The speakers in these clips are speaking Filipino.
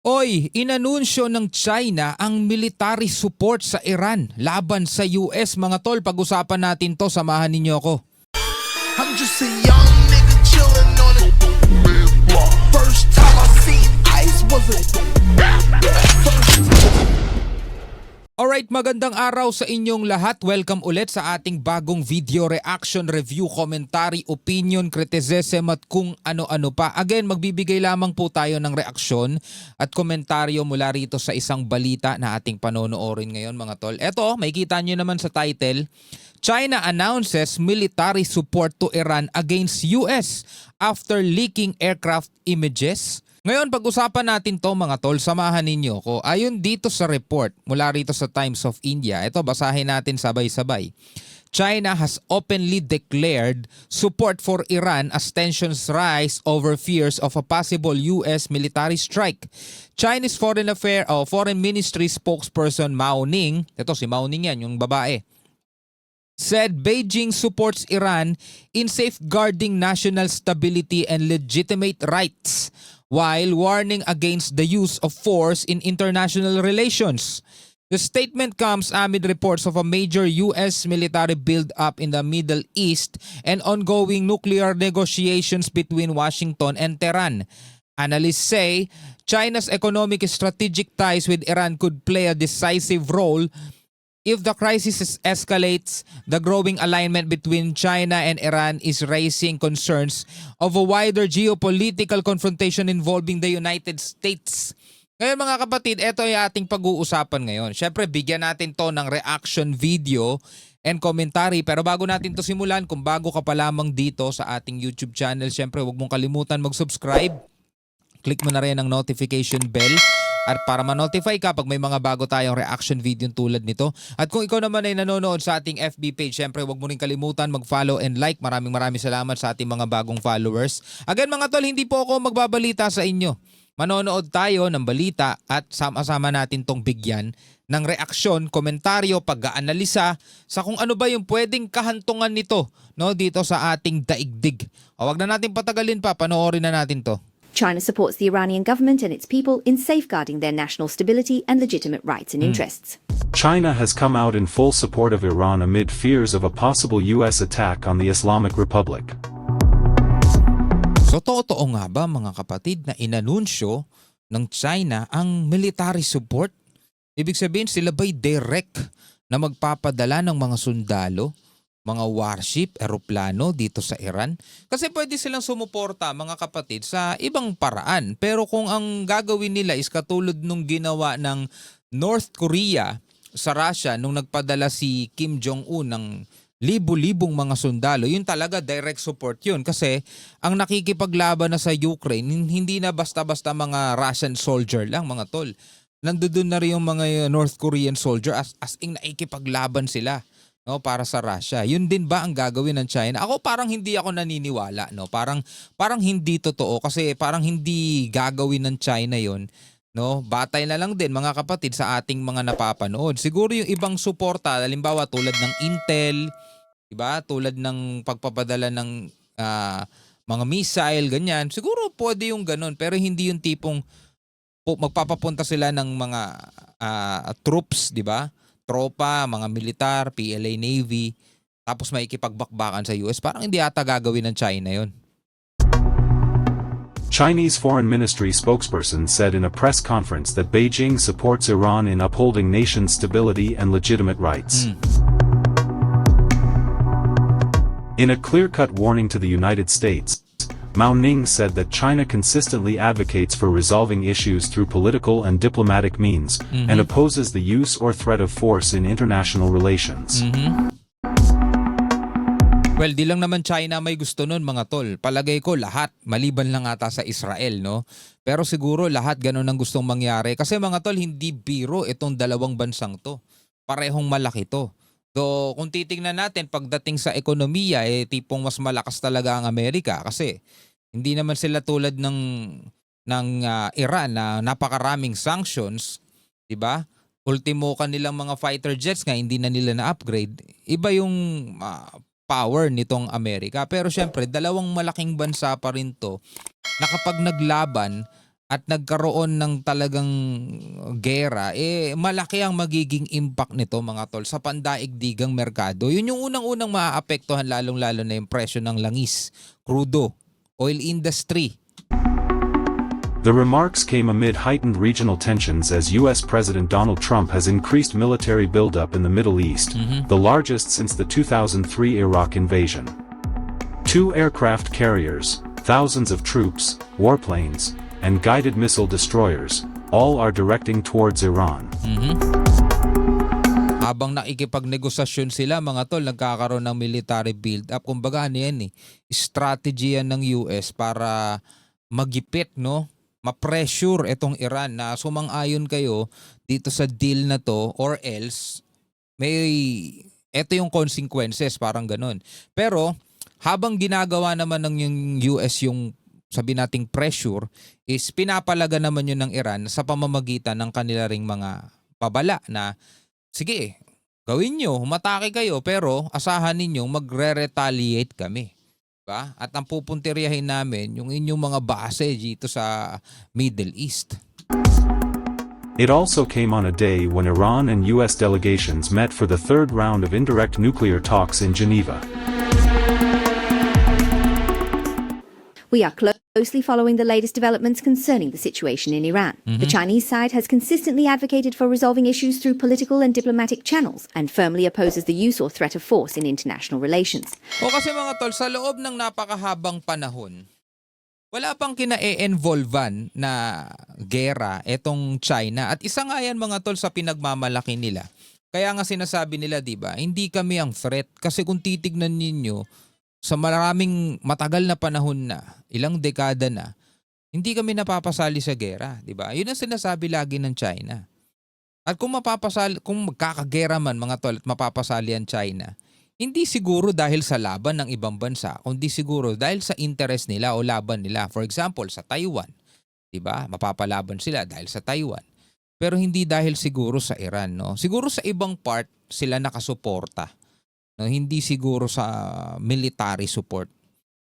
Oy, inanunsyo ng China ang military support sa Iran laban sa US. Mga tol, pag-usapan natin to, samahan ninyo ako. I'm just a young nigga chillin' on it. First time I seen ice was a Alright, magandang araw sa inyong lahat. Welcome ulit sa ating bagong video reaction, review, commentary, opinion, criticism at kung ano-ano pa. Again, magbibigay lamang po tayo ng reaksyon at komentaryo mula rito sa isang balita na ating panonoorin ngayon mga tol. Eto, makikita nyo naman sa title, China announces military support to Iran against US after leaking aircraft images. Ngayon, pag-usapan natin to mga tol, samahan ninyo ko. Ayon dito sa report mula rito sa Times of India, ito basahin natin sabay-sabay. China has openly declared support for Iran as tensions rise over fears of a possible US military strike. Chinese Foreign Ministry spokesperson Mao Ning, ito si Mao Ning yan, yung babae, said Beijing supports Iran in safeguarding national stability and legitimate rights while warning against the use of force in international relations. The statement comes amid reports of a major U.S. military build-up in the Middle East and ongoing nuclear negotiations between Washington and Tehran. Analysts say China's economic strategic ties with Iran could play a decisive role if the crisis escalates. The growing alignment between China and Iran is raising concerns of a wider geopolitical confrontation involving the United States. Ngayon mga kapatid, ito ay ating pag-uusapan ngayon. Syempre, bigyan natin to ng reaction video and commentary. Pero bago natin to simulan, kung bago ka pa lamang dito sa ating YouTube channel, syempre huwag mong kalimutan mag-subscribe. Click mo na rin ang notification bell at para ma-notify ka pag may mga bago tayong reaction video tulad nito. At kung ikaw naman ay nanonood sa ating FB page, syempre huwag mo rin kalimutan mag-follow and like. Maraming salamat sa ating mga bagong followers. Again mga tol, hindi po ako magbabalita sa inyo. Manonood tayo ng balita at sama-sama natin tong bigyan ng reaksyon, komentaryo, pag-aanalisa sa kung ano ba yung pwedeng kahantungan nito, no, dito sa ating daigdig. O wag na natin patagalin pa, panoorin na natin to. China supports the Iranian government and its people in safeguarding their national stability and legitimate rights and interests. China has come out in full support of Iran amid fears of a possible U.S. attack on the Islamic Republic. So totoo nga ba mga kapatid na inanunsyo ng China ang military support? Ibig sabihin sila ba'y direct na magpapadala ng mga sundalo, mga warship, eroplano dito sa Iran? Kasi pwede silang sumuporta mga kapatid sa ibang paraan. Pero kung ang gagawin nila is katulad nung ginawa ng North Korea sa Russia nung nagpadala si Kim Jong-un ng libu-libong mga sundalo, yun talaga direct support yun. Kasi ang nakikipaglaban na sa Ukraine, hindi na basta-basta mga Russian soldier lang mga tol. Nandoon na rin yung mga North Korean soldier as in nakikipaglaban sila, no, para sa Russia. Yun din ba ang gagawin ng China? Ako parang hindi ako naniniwala, no. Parang hindi totoo kasi parang hindi gagawin ng China yun. No, batay na lang din mga kapatid sa ating mga napapanood. Siguro yung ibang suporta, halimbawa tulad ng Intel, diba? Tulad ng pagpapadala ng mga missile, ganyan. Siguro pwede yung ganun, pero hindi yung tipong magpapapunta sila ng mga troops, diba? Tropa, mga militar, PLA Navy, tapos may ikipagbakbakan sa US. Parang hindi ata gagawin ng China yun. Chinese Foreign Ministry spokesperson said in a press conference that Beijing supports Iran in upholding nation stability and legitimate rights. In a clear-cut warning to the United States, Mao Ning said that China consistently advocates for resolving issues through political and diplomatic means and opposes the use or threat of force in international relations. Well, di lang naman China may gusto nun mga tol. Palagay ko lahat, maliban lang ata sa Israel, no? Pero siguro lahat ganun ang gustong mangyari. Kasi mga tol, hindi biro itong dalawang bansang to. Parehong malaki to. So kung titingnan natin pagdating sa ekonomiya, tipong mas malakas talaga ang Amerika. Kasi hindi naman sila tulad ng Iran na napakaraming sanctions, di ba? Ultimo kanilang mga fighter jets nga hindi na nila na-upgrade. Iba yung power nitong Amerika. Pero syempre, dalawang malaking bansa pa rin to na kapag naglaban, at nagkaroon ng talagang gera, malaki ang magiging impact nito mga tol sa pandaigdigang merkado. Yun yung unang-unang maaapektuhan, lalong-lalo na yung presyo ng langis, crudo, oil industry. The remarks came amid heightened regional tensions as U.S. President Donald Trump has increased military buildup in the Middle East, the largest since the 2003 Iraq invasion. 2 aircraft carriers, thousands of troops, warplanes, and guided missile destroyers, all are directing towards Iran. Habang nakikipagnegosasyon sila mga tol, nagkakaroon ng military build-up. Kumbaga ano yan strategy yan ng US para magipit, no? Ma-pressure itong Iran na sumang-ayon kayo dito sa deal na to or else ito yung consequences, parang ganun. Pero habang ginagawa naman ng yung US yung sabi nating pressure, is pinapalaga naman yun ng Iran sa pamamagitan ng kanila ring mga pabala na sige, gawin nyo, humatake kayo pero asahan ninyong magre-retaliate kami. Diba? At ang pupuntiryahin namin yung inyong mga base dito sa Middle East. It also came on a day when Iran and U.S. delegations met for the third round of indirect nuclear talks in Geneva. We are closely following the latest developments concerning the situation in Iran. The Chinese side has consistently advocated for resolving issues through political and diplomatic channels and firmly opposes the use or threat of force in international relations. O kasi mga tol, sa loob ng napakahabang panahon, wala pang kina-e-involvan na gera etong China. At isa nga yan mga tol sa pinagmamalaki nila. Kaya nga sinasabi nila, di ba, hindi kami ang threat. Kasi kung titignan ninyo, sa maraming matagal na panahon na, ilang dekada na, hindi kami napapasali sa gera, di ba? Yun ang sinasabi lagi ng China. At kung magkakagera man mga tol at mapapasali ang China, hindi siguro dahil sa laban ng ibang bansa, kundi siguro dahil sa interest nila o laban nila. For example, sa Taiwan, di ba? Mapapalaban sila dahil sa Taiwan. Pero hindi dahil siguro sa Iran, no? Siguro sa ibang part sila nakasuporta. No, hindi siguro sa military support.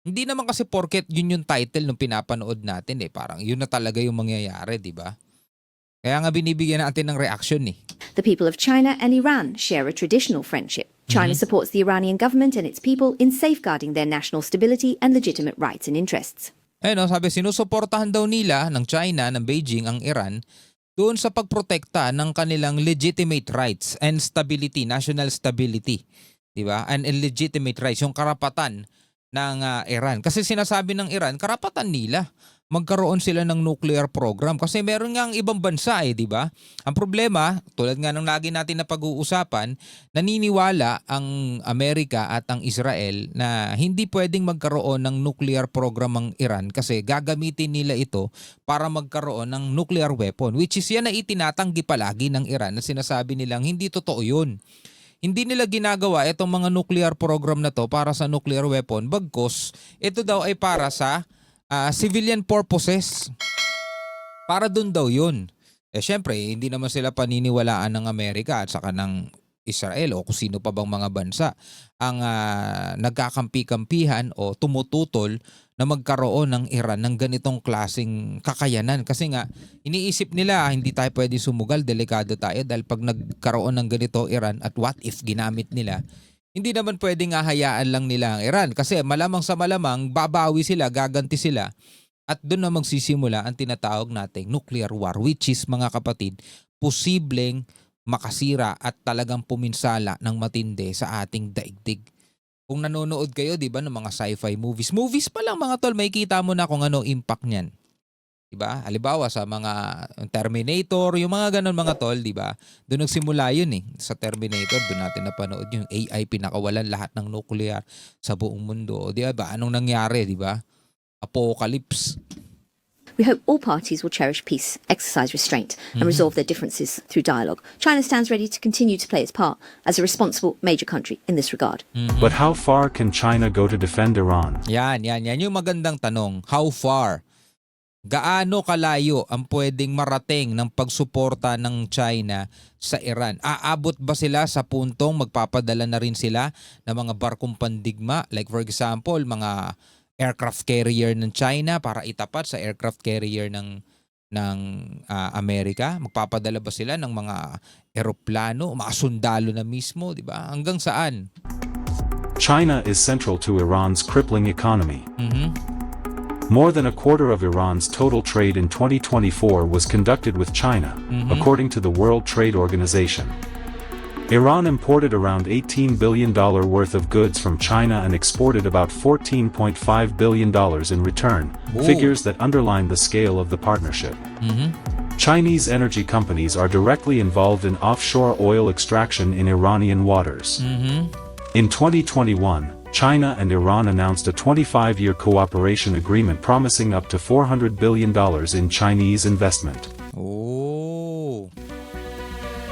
Hindi naman kasi porket yun yung title nung pinapanood natin parang yun na talaga yung mangyayari, di ba? Kaya nga binibigyan natin ng reaction The people of China and Iran share a traditional friendship. China supports the Iranian government and its people in safeguarding their national stability and legitimate rights and interests. Sabi sinusuportahan daw nila ng China, ng Beijing, ang Iran doon sa pagprotekta ng kanilang legitimate rights and stability, national stability. Diba? And illegitimate rights, yung karapatan ng Iran. Kasi sinasabi ng Iran, karapatan nila magkaroon sila ng nuclear program. Kasi meron nga ang ibang bansa di ba? Ang problema, tulad nga ng lagi natin na pag-uusapan, naniniwala ang Amerika at ang Israel na hindi pwedeng magkaroon ng nuclear program ang Iran kasi gagamitin nila ito para magkaroon ng nuclear weapon. Which is yan na itinatanggi palagi ng Iran na sinasabi nilang hindi totoo yun. Hindi nila ginagawa itong mga nuclear program na to para sa nuclear weapon. Bagkus, ito daw ay para sa civilian purposes. Para dun daw yun. Syempre, hindi naman sila paniniwalaan ng Amerika at saka ng Israel o kung sino pa bang mga bansa ang nagkakampi-kampihan o tumututol na magkaroon ng Iran ng ganitong klaseng kakayanan. Kasi nga, iniisip nila hindi tayo pwede sumugal, delikado tayo dahil pag nagkaroon ng ganito Iran at what if ginamit nila, hindi naman pwedeng hayaan lang nila ang Iran. Kasi malamang sa malamang, babawi sila, gaganti sila at doon na magsisimula ang tinatawag nating nuclear war which is mga kapatid, posibleng makasira at talagang puminsala ng matindi sa ating daigdig. Kung nanonood kayo, di ba, ng mga sci-fi movies. Movies pa lang mga tol, may kita mo na kung ano impact niyan. Di ba? Halimbawa sa mga Terminator, yung mga ganun mga tol, di ba? Doon nagsimula yun Sa Terminator, doon natin napanood yung AI pinakawalan lahat ng nuclear sa buong mundo. Di ba? Anong nangyari, di ba? Apocalypse. We hope all parties will cherish peace, exercise restraint, and resolve their differences through dialogue. China stands ready to continue to play its part as a responsible major country in this regard. But how far can China go to defend Iran? Yan. Yung magandang tanong. How far? Gaano kalayo ang pwedeng marating ng pagsuporta ng China sa Iran? Aabot ba sila sa puntong magpapadala na rin sila ng mga barkong pandigma? Like for example, mga aircraft carrier ng China para itapat sa aircraft carrier ng ng Amerika? Magpapadala ba sila ng mga eroplano, mga sundalo na mismo, di ba? Hanggang saan? China is central to Iran's crippling economy. More than a quarter of Iran's total trade in 2024 was conducted with China, according to the World Trade Organization. Iran imported around $18 billion worth of goods from China and exported about $14.5 billion in return, figures that underline the scale of the partnership. Chinese energy companies are directly involved in offshore oil extraction in Iranian waters. In 2021, China and Iran announced a 25-year cooperation agreement promising up to $400 billion in Chinese investment. Oh.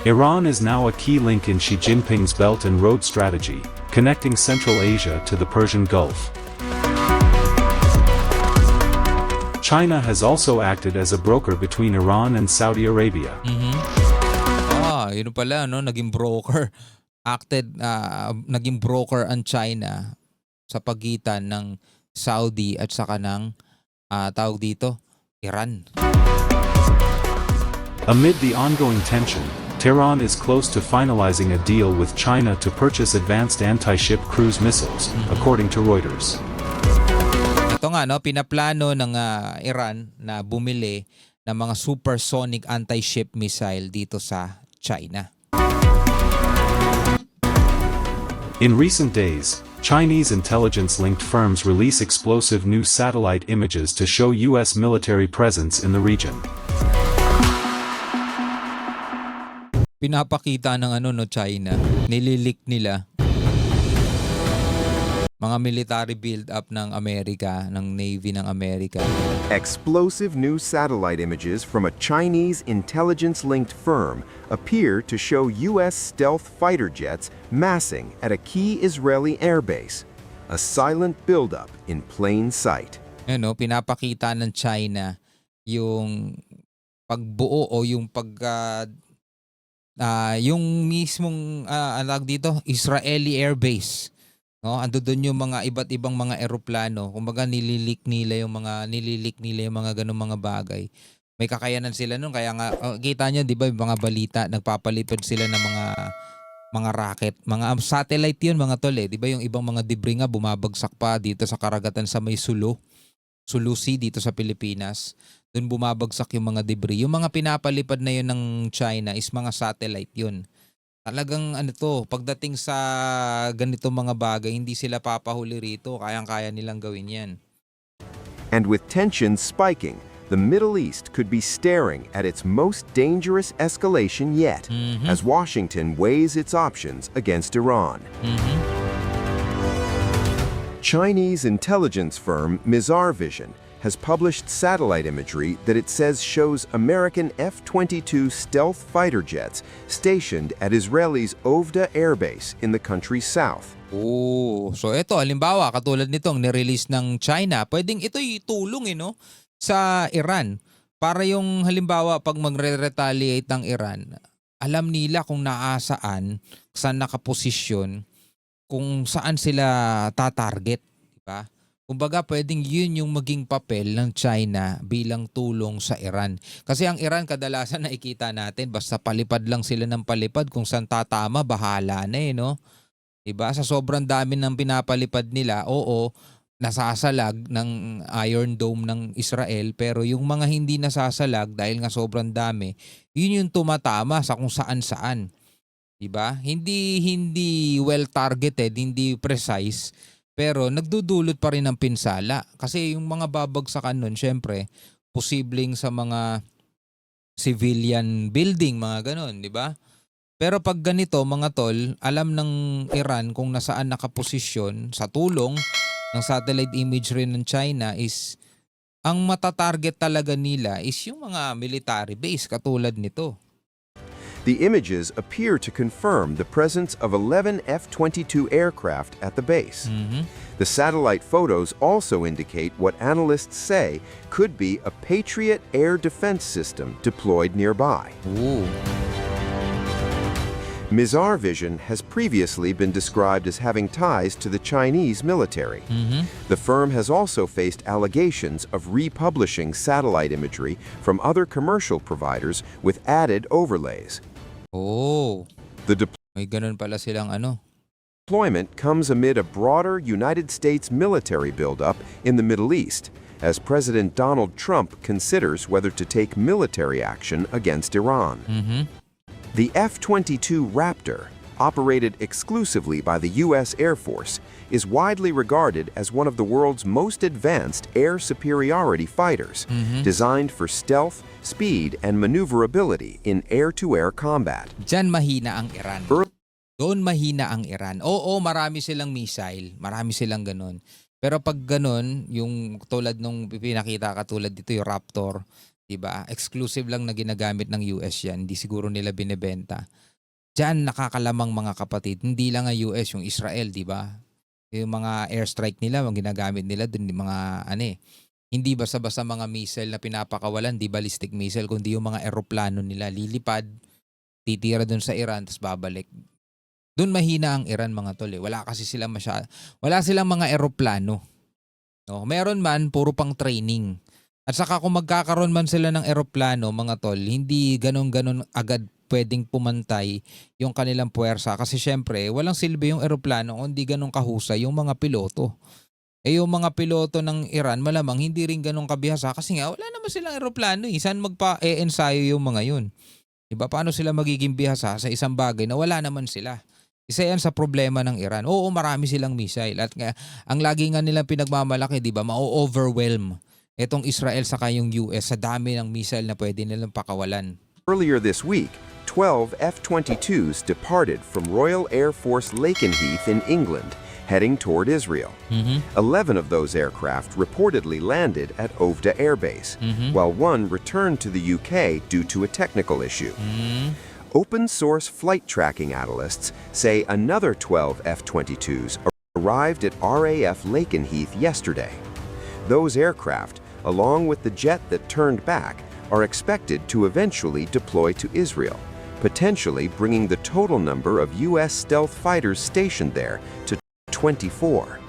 Iran is now a key link in Xi Jinping's Belt and Road strategy, connecting Central Asia to the Persian Gulf. China has also acted as a broker between Iran and Saudi Arabia. Yun pala, no? Naging broker. Naging broker ang China sa pagitan ng Saudi at saka ng tawag dito, Iran. Amid the ongoing tension, Tehran is close to finalizing a deal with China to purchase advanced anti-ship cruise missiles, according to Reuters. Ito nga, no, pinaplano ng Iran na bumili ng mga supersonic anti-ship missile dito sa China. In recent days, Chinese intelligence-linked firms release explosive new satellite images to show U.S. military presence in the region. Pinapakita ng China, nililik nila mga military build-up ng Amerika, ng Navy ng Amerika. Explosive new satellite images from a Chinese intelligence-linked firm appear to show U.S. stealth fighter jets massing at a key Israeli airbase, a silent buildup in plain sight. Pinapakita ng China yung pagbuo o yung yung mismong dito, Israeli airbase. No, ando doon yung mga iba't ibang mga eroplano. Kumbaga nililik nila yung mga ganung mga bagay. May kakayanan sila noon, kaya nga kita niyo 'di ba yung mga balita, nagpapalipad sila ng mga rocket, mga satellite 'yun mga tol, 'di ba yung ibang mga debris nga bumabagsak pa dito sa karagatan sa may Sulu Sea dito sa Pilipinas. Doon bumabagsak yung mga debris. Yung mga pinapalipad na yun ng China is mga satellite yun. Talagang pagdating sa ganito mga bagay, hindi sila papahuli rito. Kayang-kaya nilang gawin yan. And with tensions spiking, the Middle East could be staring at its most dangerous escalation yet, as Washington weighs its options against Iran. Chinese intelligence firm Mizar Vision has published satellite imagery that it says shows American F-22 stealth fighter jets stationed at Israel's Ovda Air Base in the country's south. So ito, halimbawa, katulad nitong nirelease ng China, pwedeng ito'y tulong sa Iran. Para yung halimbawa, pag magre-retaliate ng Iran, alam nila kung saan nakaposisyon, kung saan sila tatarget. Diba? Kumbaga pwedeng yun yung maging papel ng China bilang tulong sa Iran. Kasi ang Iran kadalasan nakikita natin basta palipad lang sila ng palipad, kung saan tatama bahala na no? Diba? Sa sobrang dami ng pinapalipad nila, nasasalag ng Iron Dome ng Israel, pero yung mga hindi nasasalag dahil nga sobrang dami, yun yung tumatama sa kung saan-saan. Diba? Hindi well targeted, hindi precise, pero nagdudulot pa rin ng pinsala. Kasi yung mga babagsakan nun, syempre, posibleng sa mga civilian building, mga ganon, di ba? Pero pag ganito, mga tol, alam ng Iran kung nasaan nakaposisyon sa tulong ng satellite imagery ng China is, ang matatarget talaga nila is yung mga military base katulad nito. The images appear to confirm the presence of 11 F-22 aircraft at the base. The satellite photos also indicate what analysts say could be a Patriot air defense system deployed nearby. Mizar Vision has previously been described as having ties to the Chinese military. The firm has also faced allegations of republishing satellite imagery from other commercial providers with added overlays. Oh, The may ganun pala silang ano. deployment comes amid a broader United States military buildup in the Middle East, as President Donald Trump considers whether to take military action against Iran. The F-22 Raptor, operated exclusively by the U.S. Air Force, is widely regarded as one of the world's most advanced air superiority fighters, designed for stealth, speed, and maneuverability in air-to-air combat. Diyan mahina ang Iran. Doon mahina ang Iran. Oo, marami silang missile. Marami silang ganun. Pero pag ganun, yung tulad nung pinakita katulad dito, yung Raptor, diba? Exclusive lang na ginagamit ng US yan. Hindi siguro nila binebenta. Diyan nakakalamang mga kapatid. Hindi lang ang US, yung Israel, diba? Yung mga airstrike nila, ang ginagamit nila dun, mga hindi basta-basta mga missile na pinapakawalan, di ballistic missile, kundi yung mga eroplano nila lilipad, titira dun sa Iran, tapos babalik. Dun mahina ang Iran, mga tol. Wala kasi silang wala silang mga eroplano. No? Meron man, puro pang training. At saka kung magkakaroon man sila ng eroplano, mga tol, hindi ganun-ganun agad pwedeng pumantay yung kanilang puwersa. Kasi syempre, walang silbi yung eroplano kung hindi ganun kahusay yung mga piloto. Yung mga piloto ng Iran, malamang hindi rin ganun kabihasa kasi nga wala naman silang eroplano. Saan magpa-e-ensayo yung mga yun? Diba? Paano sila magiging bihasa sa isang bagay na wala naman sila? Isa yan sa problema ng Iran. Oo, marami silang missile. At ang lagi nga nilang pinagmamalaki, diba, ma-overwhelm itong Israel saka yung US sa dami ng missile na pwede nilang pakawalan. Earlier this week, 12 F-22s departed from Royal Air Force Lakenheath in England, heading toward Israel. 11 of those aircraft reportedly landed at Ovda Air Base, while one returned to the UK due to a technical issue. Open-source flight tracking analysts say another 12 F-22s arrived at RAF Lakenheath yesterday. Those aircraft, along with the jet that turned back, are expected to eventually deploy to Israel, potentially bringing the total number of U.S. stealth fighters stationed there to 24.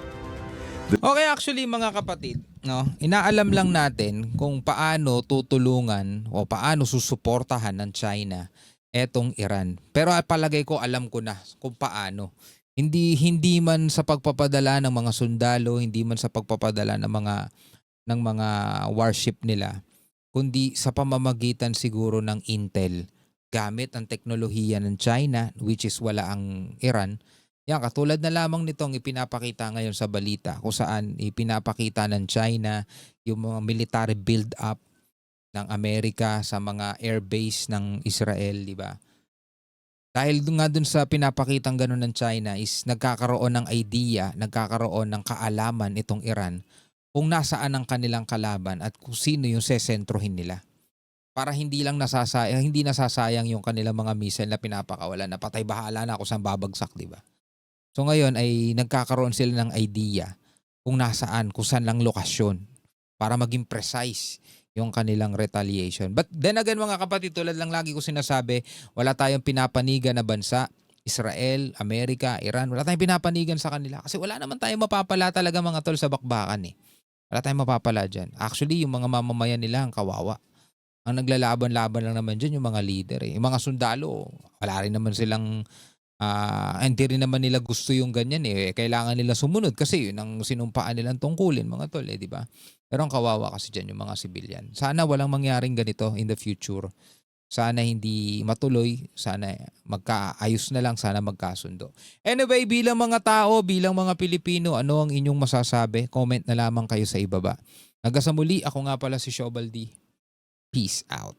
Okay, actually mga kapatid, no, inaalam lang natin kung paano tutulungan o paano susuportahan ng China etong Iran. Pero palagay ko alam ko na kung paano. Hindi man sa pagpapadala ng mga sundalo, hindi man sa pagpapadala ng mga warship nila, kundi sa pamamagitan siguro ng intel gamit ang teknolohiya ng China, which is wala ang Iran. Yan, katulad na lamang nitong ipinapakita ngayon sa balita kung saan ipinapakita ng China yung mga military build-up ng Amerika sa mga airbase ng Israel, di ba? Dahil nga dun sa pinapakitang ganun ng China is nagkakaroon ng idea, nagkakaroon ng kaalaman itong Iran kung nasaan ang kanilang kalaban at kung sino yung sesentrohin nila. Para hindi nasasayang yung kanilang mga missile na pinapakawalan, na patay bahala na kung saan babagsak, di ba? So ngayon ay nagkakaroon sila ng idea kung nasaan, kung saan lang lokasyon para maging precise yung kanilang retaliation. But then again mga kapatid, tulad lang lagi ko sinasabi, wala tayong pinapanigan na bansa, Israel, Amerika, Iran, wala tayong pinapanigan sa kanila kasi wala naman tayong mapapala talaga mga tol sa bakbakan eh. Wala tayong mapapala dyan. Actually, yung mga mamamayan nila ang kawawa. Ang naglalaban-laban lang naman dyan yung mga leader eh. Yung mga sundalo, wala rin naman silang hindi rin naman nila gusto yung ganyan eh. Kailangan nila sumunod kasi yun ang sinumpaan nilang tungkulin mga tol eh, di ba? Pero ang kawawa kasi dyan yung mga civilian. Sana walang mangyaring ganito in the future. Sana hindi matuloy. Sana magkaayos na lang. Sana magkasundo. Anyway, bilang mga tao, bilang mga Pilipino, ano ang inyong masasabi? Comment na lamang kayo sa ibaba. Hanggang sa muli, ako nga pala si Shobaldi. Peace out.